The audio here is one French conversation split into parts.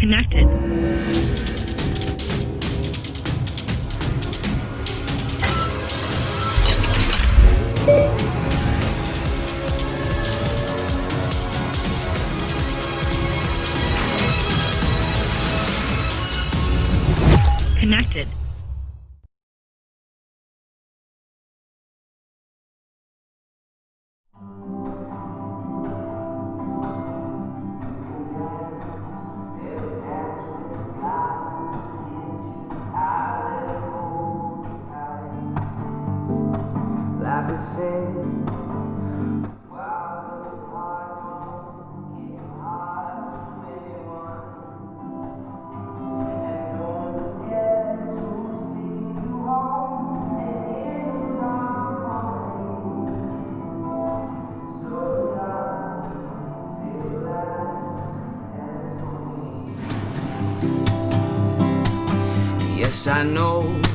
Connected. Connected.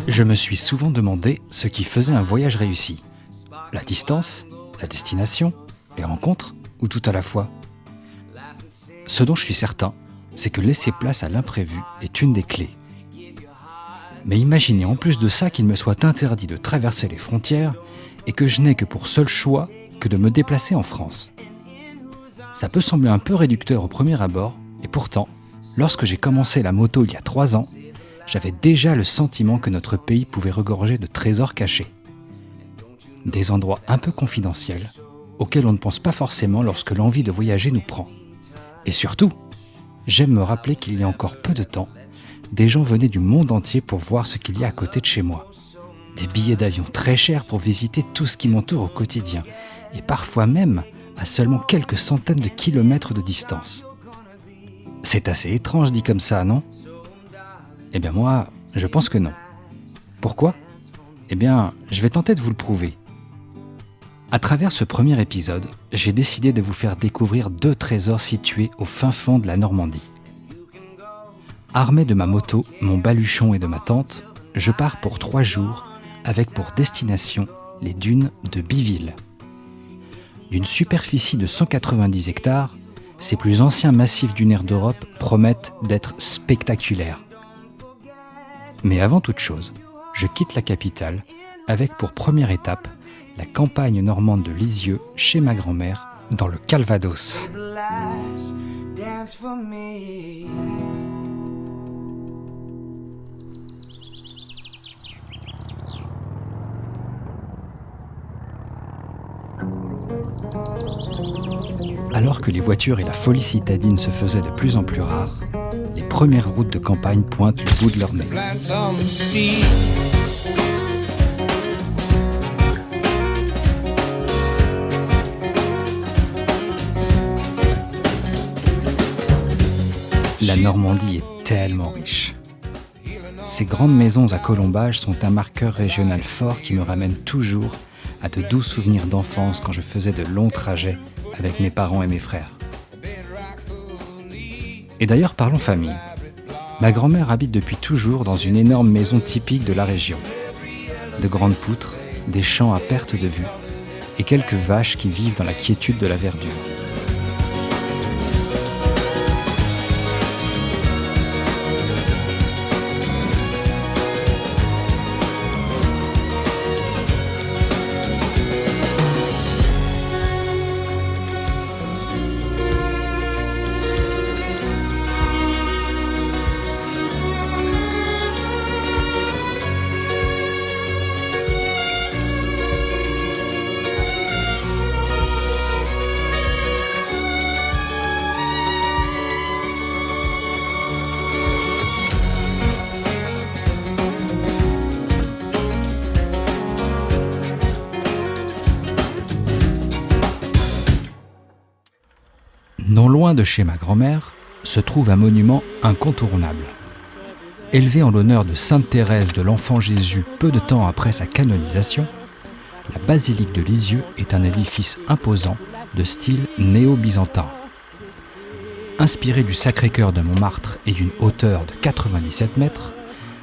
Je me suis souvent demandé ce qui faisait un voyage réussi. La distance, la destination, les rencontres ou tout à la fois. Ce dont je suis certain, c'est que laisser place à l'imprévu est une des clés. Mais imaginez en plus de ça qu'il me soit interdit de traverser les frontières et que je n'ai que pour seul choix que de me déplacer en France. Ça peut sembler un peu réducteur au premier abord, et pourtant, lorsque j'ai commencé la moto il y a 3 ans, j'avais déjà le sentiment que notre pays pouvait regorger de trésors cachés. Des endroits un peu confidentiels, auxquels on ne pense pas forcément lorsque l'envie de voyager nous prend. Et surtout, j'aime me rappeler qu'il y a encore peu de temps, des gens venaient du monde entier pour voir ce qu'il y a à côté de chez moi. Des billets d'avion très chers pour visiter tout ce qui m'entoure au quotidien, et parfois même à seulement quelques centaines de kilomètres de distance. C'est assez étrange dit comme ça, non ? Eh bien moi, je pense que non. Pourquoi ? Eh bien, je vais tenter de vous le prouver. À travers ce premier épisode, j'ai décidé de vous faire découvrir 2 trésors situés au fin fond de la Normandie. Armé de ma moto, mon baluchon et de ma tente, je pars pour 3 jours avec pour destination les dunes de Biville. D'une superficie de 190 hectares, ces plus anciens massifs dunaires d'Europe promettent d'être spectaculaires. Mais avant toute chose, je quitte la capitale avec pour première étape la campagne normande de Lisieux chez ma grand-mère dans le Calvados. Alors que les voitures et la folie citadine se faisaient de plus en plus rares, les premières routes de campagne pointent le bout de leur nez. La Normandie est tellement riche. Ces grandes maisons à colombages sont un marqueur régional fort qui me ramène toujours à de doux souvenirs d'enfance quand je faisais de longs trajets avec mes parents et mes frères. Et d'ailleurs, parlons famille. Ma grand-mère habite depuis toujours dans une énorme maison typique de la région. De grandes poutres, des champs à perte de vue et quelques vaches qui vivent dans la quiétude de la verdure. Non loin de chez ma grand-mère se trouve un monument incontournable. Élevé en l'honneur de Sainte Thérèse de l'Enfant Jésus peu de temps après sa canonisation, la basilique de Lisieux est un édifice imposant de style néo-byzantin. Inspiré du Sacré-Cœur de Montmartre et d'une hauteur de 97 mètres,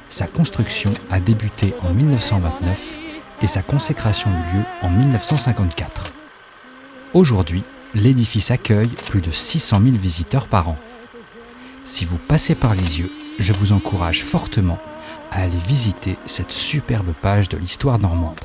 sa construction a débuté en 1929 et sa consécration eut lieu en 1954. Aujourd'hui, l'édifice accueille plus de 600 000 visiteurs par an. Si vous passez par Lisieux, je vous encourage fortement à aller visiter cette superbe page de l'histoire normande.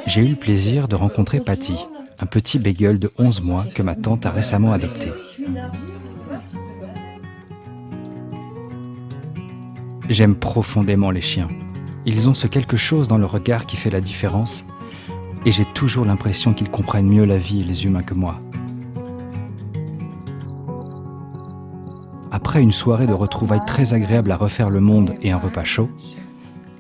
J'ai eu le plaisir de rencontrer Patty, un petit beagle de 11 mois que ma tante a récemment adopté. J'aime profondément les chiens. Ils ont ce quelque chose dans le regard qui fait la différence, et j'ai toujours l'impression qu'ils comprennent mieux la vie et les humains que moi. Après une soirée de retrouvailles très agréable à refaire le monde et un repas chaud,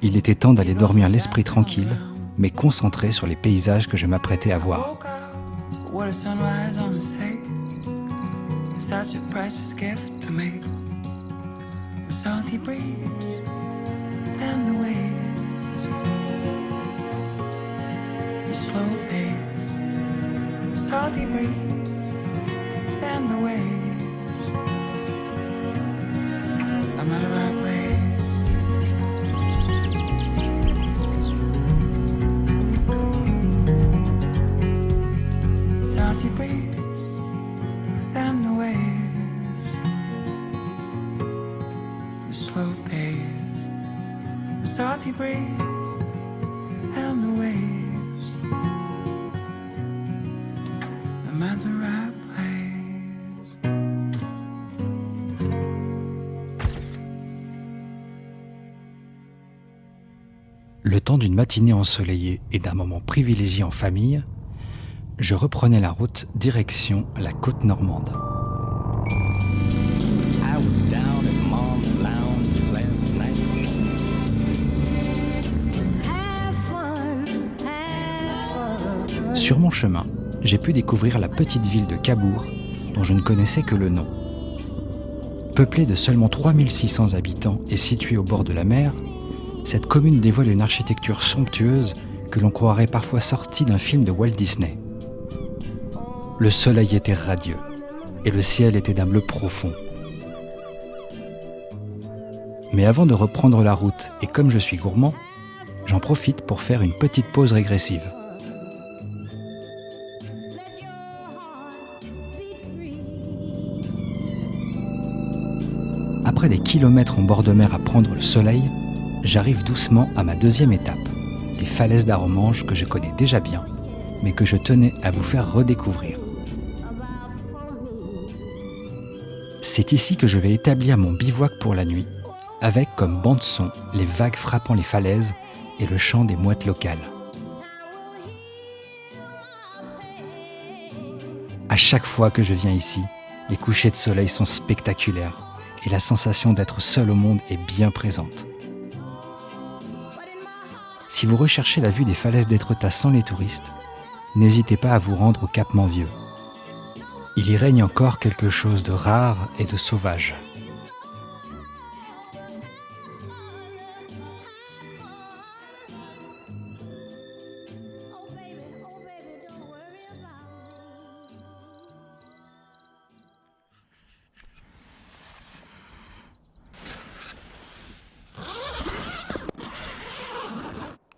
il était temps d'aller dormir l'esprit tranquille, mais concentré sur les paysages que je m'apprêtais à voir. Salty breeze and the waves, I'm at the right place. Le temps d'une matinée ensoleillée et d'un moment privilégié en famille, je reprenais la route direction la côte normande. Sur mon chemin, j'ai pu découvrir la petite ville de Cabourg, dont je ne connaissais que le nom. Peuplée de seulement 3600 habitants et située au bord de la mer, cette commune dévoile une architecture somptueuse que l'on croirait parfois sortie d'un film de Walt Disney. Le soleil était radieux et le ciel était d'un bleu profond. Mais avant de reprendre la route, et comme je suis gourmand, j'en profite pour faire une petite pause régressive. Après des kilomètres en bord de mer à prendre le soleil, j'arrive doucement à ma deuxième étape, les falaises d'Arromanches que je connais déjà bien, mais que je tenais à vous faire redécouvrir. C'est ici que je vais établir mon bivouac pour la nuit, avec comme bande-son les vagues frappant les falaises et le chant des mouettes locales. À chaque fois que je viens ici, les couchers de soleil sont spectaculaires et la sensation d'être seul au monde est bien présente. Si vous recherchez la vue des falaises d'Étretat sans les touristes, n'hésitez pas à vous rendre au Cap Manvieux. Il y règne encore quelque chose de rare et de sauvage.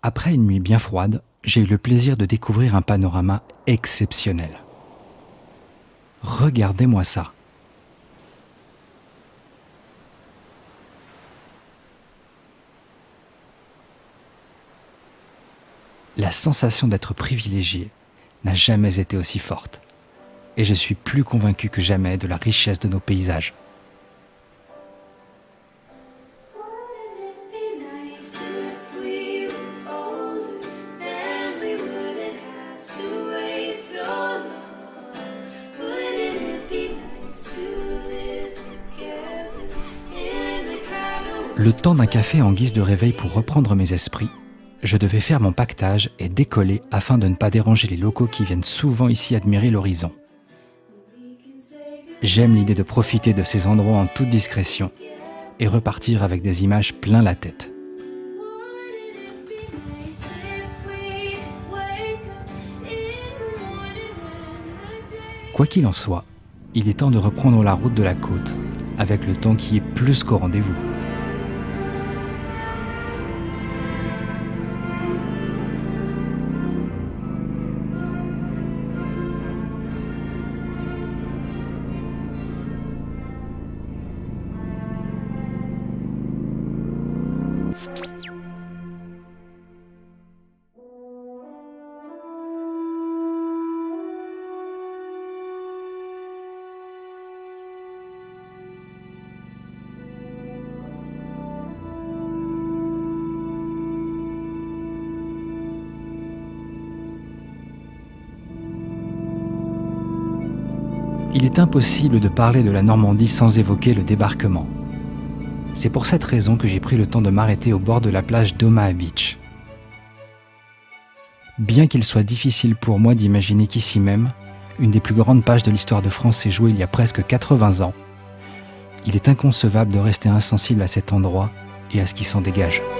Après une nuit bien froide, j'ai eu le plaisir de découvrir un panorama exceptionnel. Regardez-moi ça. La sensation d'être privilégié n'a jamais été aussi forte. Et je suis plus convaincu que jamais de la richesse de nos paysages. Le temps d'un café en guise de réveil pour reprendre mes esprits, je devais faire mon pactage et décoller afin de ne pas déranger les locaux qui viennent souvent ici admirer l'horizon. J'aime l'idée de profiter de ces endroits en toute discrétion et repartir avec des images plein la tête. Quoi qu'il en soit, il est temps de reprendre la route de la côte, avec le temps qui est plus qu'au rendez-vous. Il est impossible de parler de la Normandie sans évoquer le débarquement. C'est pour cette raison que j'ai pris le temps de m'arrêter au bord de la plage d'Omaha Beach. Bien qu'il soit difficile pour moi d'imaginer qu'ici même, une des plus grandes pages de l'histoire de France s'est jouée il y a presque 80 ans, il est inconcevable de rester insensible à cet endroit et à ce qui s'en dégage. «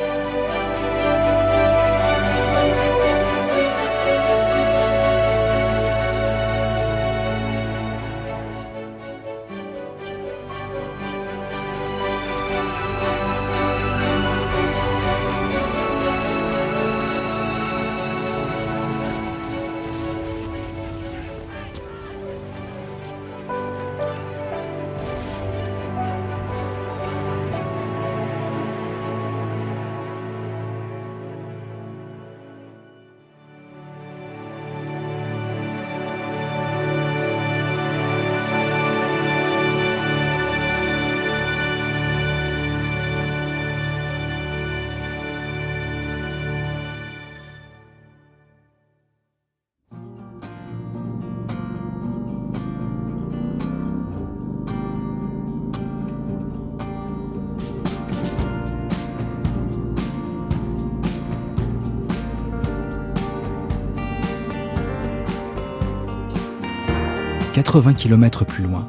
80 km plus loin,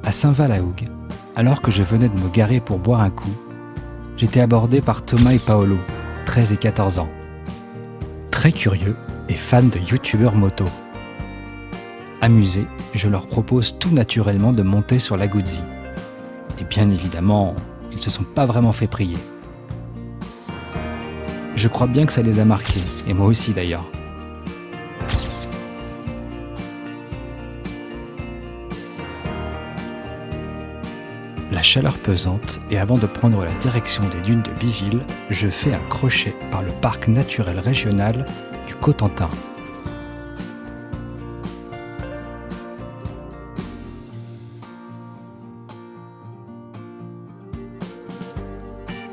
à Saint-Val-à-Hougue, alors que je venais de me garer pour boire un coup, j'étais abordé par Thomas et Paolo, 13 et 14 ans. Très curieux et fans de youtubeurs moto. Amusés, je leur propose tout naturellement de monter sur la Guzzi. Et bien évidemment, ils se sont pas vraiment fait prier. Je crois bien que ça les a marqués, et moi aussi d'ailleurs. La chaleur pesante, et avant de prendre la direction des dunes de Biville, je fais un crochet par le parc naturel régional du Cotentin.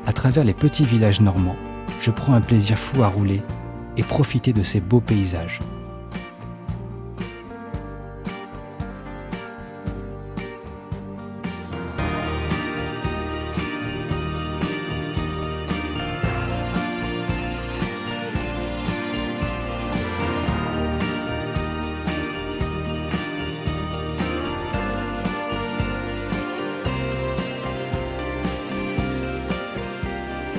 À travers les petits villages normands, je prends un plaisir fou à rouler et profiter de ces beaux paysages.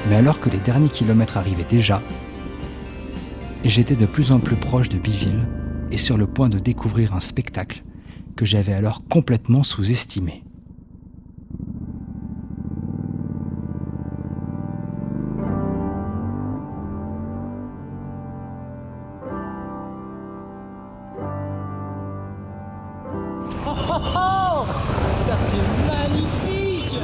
Mais alors que les derniers kilomètres arrivaient déjà, j'étais de plus en plus proche de Biville et sur le point de découvrir un spectacle que j'avais alors complètement sous-estimé. C'est magnifique!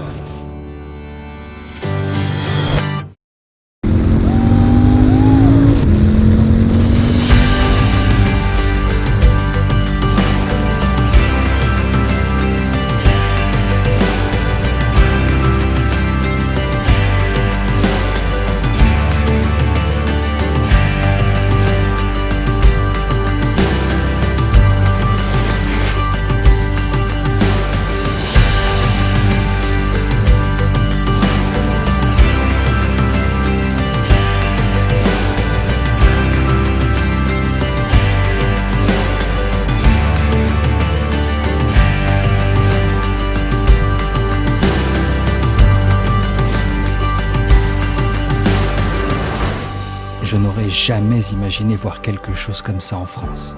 je n'aurais jamais imaginé voir quelque chose comme ça en France.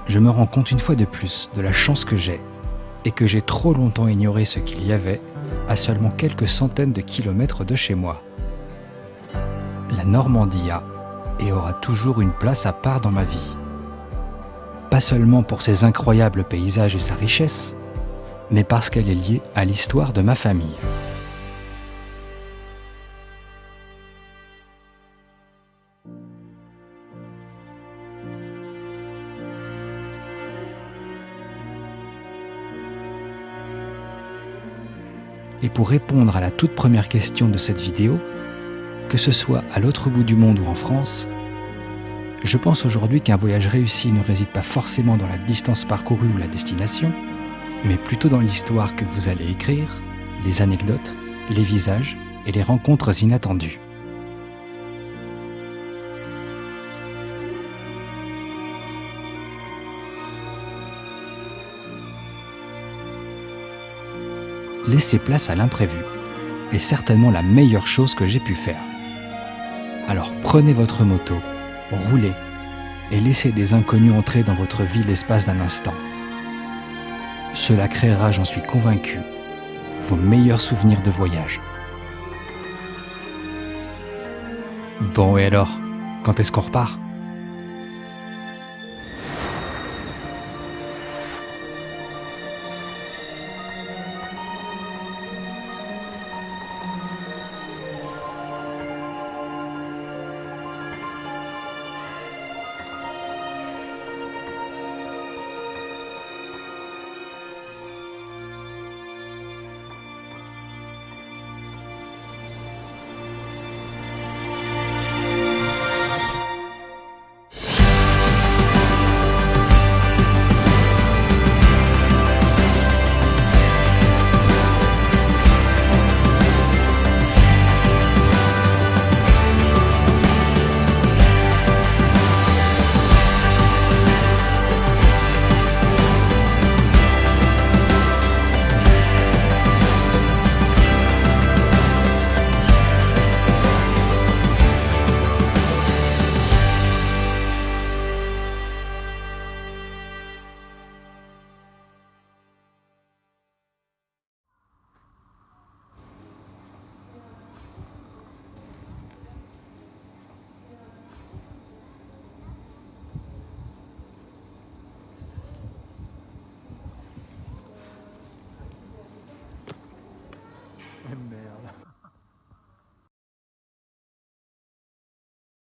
Je me rends compte une fois de plus de la chance que j'ai et que j'ai trop longtemps ignoré ce qu'il y avait à seulement quelques centaines de kilomètres de chez moi. La Normandie a et aura toujours une place à part dans ma vie. Pas seulement pour ses incroyables paysages et sa richesse, mais parce qu'elle est liée à l'histoire de ma famille. Et pour répondre à la toute première question de cette vidéo, que ce soit à l'autre bout du monde ou en France, je pense aujourd'hui qu'un voyage réussi ne réside pas forcément dans la distance parcourue ou la destination, mais plutôt dans l'histoire que vous allez écrire, les anecdotes, les visages et les rencontres inattendues. Laisser place à l'imprévu est certainement la meilleure chose que j'ai pu faire. Alors prenez votre moto, roulez et laissez des inconnus entrer dans votre vie l'espace d'un instant. Cela créera, j'en suis convaincu, vos meilleurs souvenirs de voyage. Bon et alors, quand est-ce qu'on repart ?